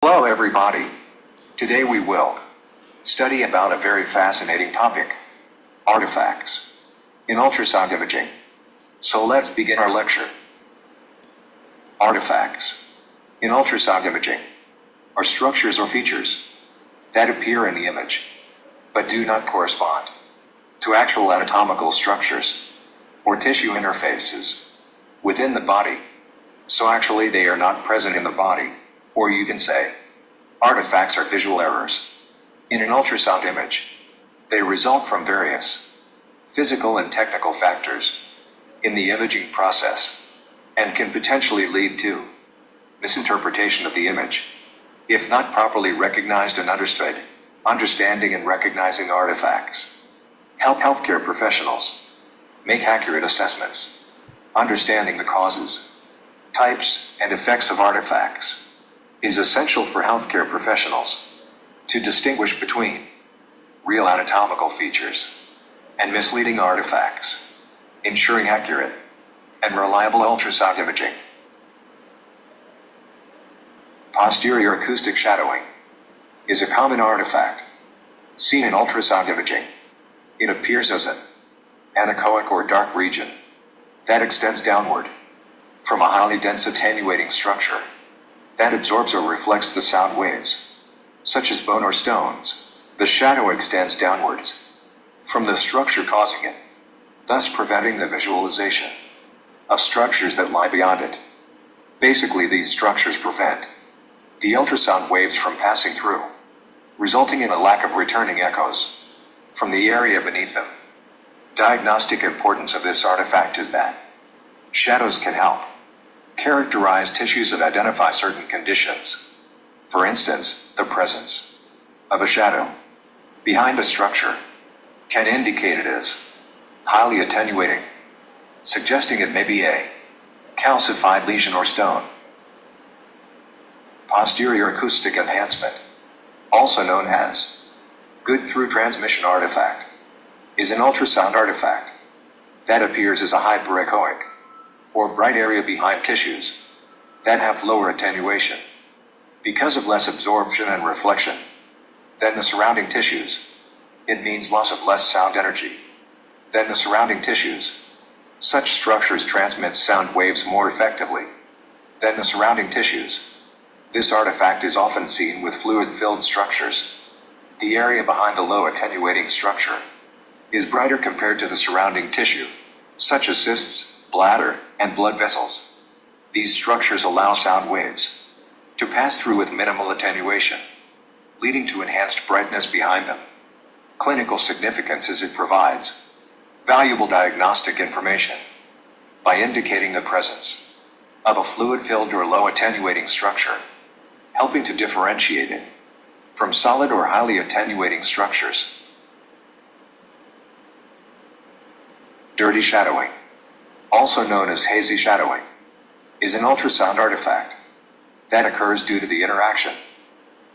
Hello everybody. Today we will study about a very fascinating topic, artifacts in ultrasound imaging. So let's begin our lecture. Artifacts in ultrasound imaging are structures or features that appear in the image, but do not correspond to actual anatomical structures or tissue interfaces within the body. So actually they are not present in the body. Or you can say, artifacts are visual errors in an ultrasound image. They result from various physical and technical factors in the imaging process and can potentially lead to misinterpretation of the image if not properly recognized and understood. Understanding and recognizing artifacts help healthcare professionals make accurate assessments. Understanding the causes, types, and effects of artifacts is essential for healthcare professionals to distinguish between real anatomical features and misleading artifacts, ensuring accurate and reliable ultrasound imaging. Posterior acoustic shadowing is a common artifact seen in ultrasound imaging. It appears as an anechoic or dark region that extends downward from a highly dense attenuating structure that absorbs or reflects the sound waves, such as bone or stones. The shadow extends downwards from the structure causing it, thus preventing the visualization of structures that lie beyond it. Basically, these structures prevent the ultrasound waves from passing through, resulting in a lack of returning echoes from the area beneath them. Diagnostic importance of this artifact is that shadows can help characterize tissues and identify certain conditions. For instance, the presence of a shadow behind a structure can indicate it is highly attenuating, suggesting it may be a calcified lesion or stone. Posterior acoustic enhancement, also known as good through transmission artifact, is an ultrasound artifact that appears as a hyperechoic or bright area behind tissues that have lower attenuation because of less absorption and reflection than the surrounding tissues. It means loss of less sound energy than the surrounding tissues. Such structures transmit sound waves more effectively than the surrounding tissues. This artifact is often seen with fluid-filled structures. The area behind the low attenuating structure is brighter compared to the surrounding tissue, such as cysts, bladder, and blood vessels. These structures allow sound waves to pass through with minimal attenuation, leading to enhanced brightness behind them. Clinical significance is it provides valuable diagnostic information by indicating the presence of a fluid-filled or low attenuating structure, helping to differentiate it from solid or highly attenuating structures. Dirty shadowing, also known as hazy shadowing, is an ultrasound artifact that occurs due to the interaction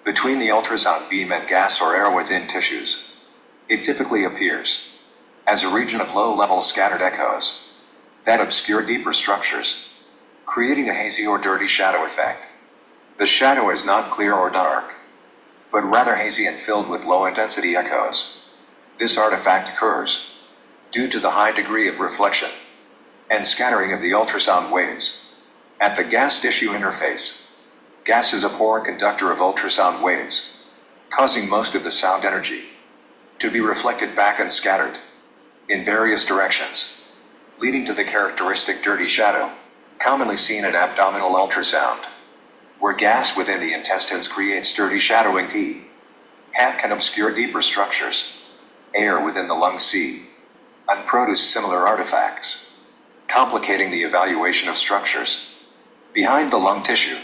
between the ultrasound beam and gas or air within tissues. It typically appears as a region of low-level scattered echoes that obscure deeper structures, creating a hazy or dirty shadow effect. The shadow is not clear or dark, but rather hazy and filled with low-intensity echoes. This artifact occurs due to the high degree of reflection and scattering of the ultrasound waves at the gas-tissue interface. Gas is a poor conductor of ultrasound waves, causing most of the sound energy to be reflected back and scattered in various directions, leading to the characteristic dirty shadow, commonly seen in abdominal ultrasound, where gas within the intestines creates dirty shadowing. HAT can obscure deeper structures, air within the lung and produce similar artifacts, complicating the evaluation of structures behind the lung tissue.